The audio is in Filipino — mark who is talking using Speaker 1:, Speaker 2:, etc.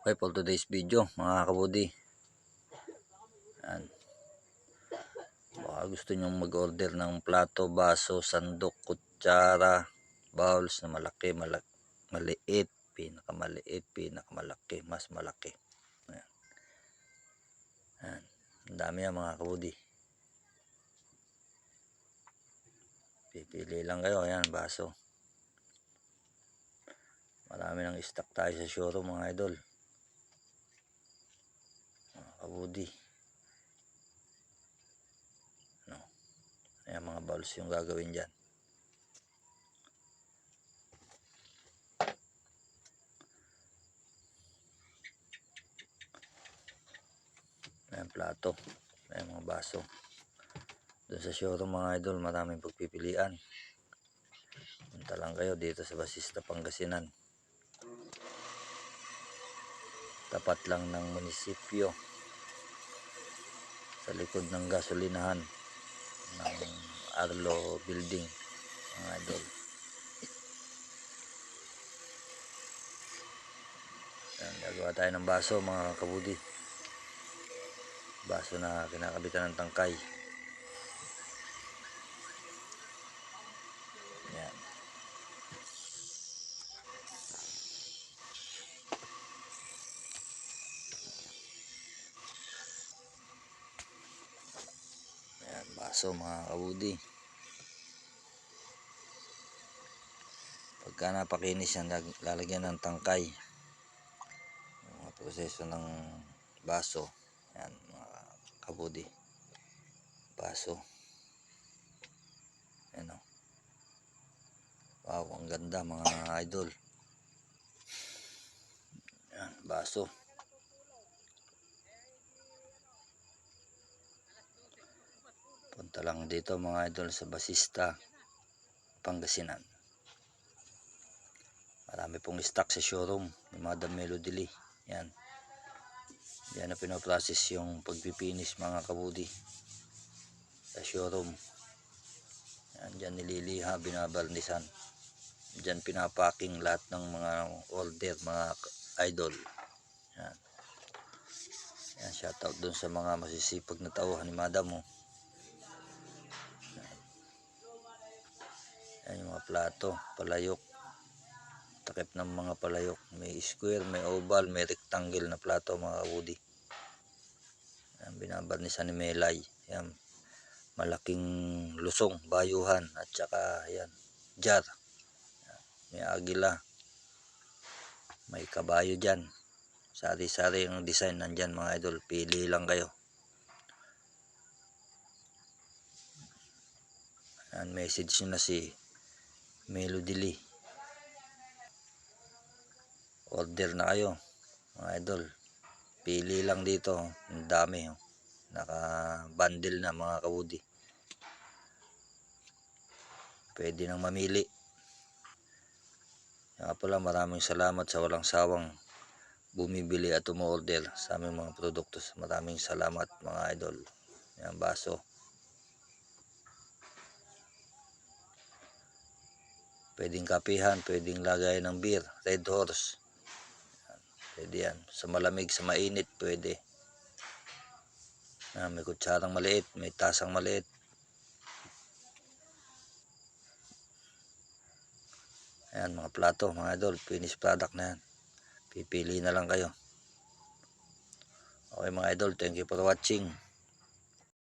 Speaker 1: Okay, for today's video mga kabudi, yan. Baka gusto nyong mag-order ng plato, baso, sandok, kutsara, bowls na malaki, maliit, pinakamaliit, pinakamalaki, mas malaki. Yan. Yan. Ang dami yan mga kabudi. Pipili lang kayo. Yan, baso. Marami ng stock tayo sa showroom mga idol. Mga kabudi. No. Ayan, mga bowls yung gagawin dyan. Ayan, plato. Ayan, mga baso. Doon sa showroom mga idol, maraming pagpipilian. Punta lang kayo dito sa Basista, Pangasinan. Tapat lang ng munisipyo. Sa likod ng gasolinahan ng Arlo Building mga idol. Ayan, gagawa tayo ng baso mga kabudi. Baso na kinakabitan ng tangkay. Ayan. Ayan, baso mga kabudi. Pagka napakinis yan, lalagyan ng tangkay. Mga proseso ng baso. Ayan mga kabudi. Baso. Ayan o. Wow, ang ganda mga idol. Ayan, baso. Punta lang dito mga idol sa Basista, Pangasinan. Marami pong stock sa showroom ni Madam Melody. Yan. Yan na pinoprocess yung pagpipinis mga kabudi sa showroom. Yan, dyan nililiha, binabarnisan. Dyan pinapacking lahat ng mga order mga idol. Yan. Yan, shoutout dun sa mga masisipag na tauhan ni Madam mo. Yan yung mga plato, palayok. Takip ng mga palayok. May square, may oval, may rectangle na plato mga kabudi. Yan, binabarnisan ni Melay. Yan. Malaking lusong, bayuhan, at saka yan, jar. Yan. May agila. May kabayo dyan. Sari-sari ang design nandyan mga idol. Pili lang kayo. Yan, message nyo na si Melody Lee. Order na kayo mga idol. Pili lang dito. Ang dami. Naka-bundle na mga kabudi. Pwede nang mamili. Kaya pala maraming salamat sa walang sawang bumibili at umorder sa aming mga produkto. Maraming salamat mga idol. Yan, baso. Pwedeng kapihan, pwedeng lagay ng beer, Red Horse. Yan, pwede yan. Sa malamig, sa mainit, pwede. Yan, may kutsarang maliit, may tasang maliit. Ayan, mga plato, mga idol, finished product na yan. Pipili na lang kayo. Okay mga idol, thank you for watching.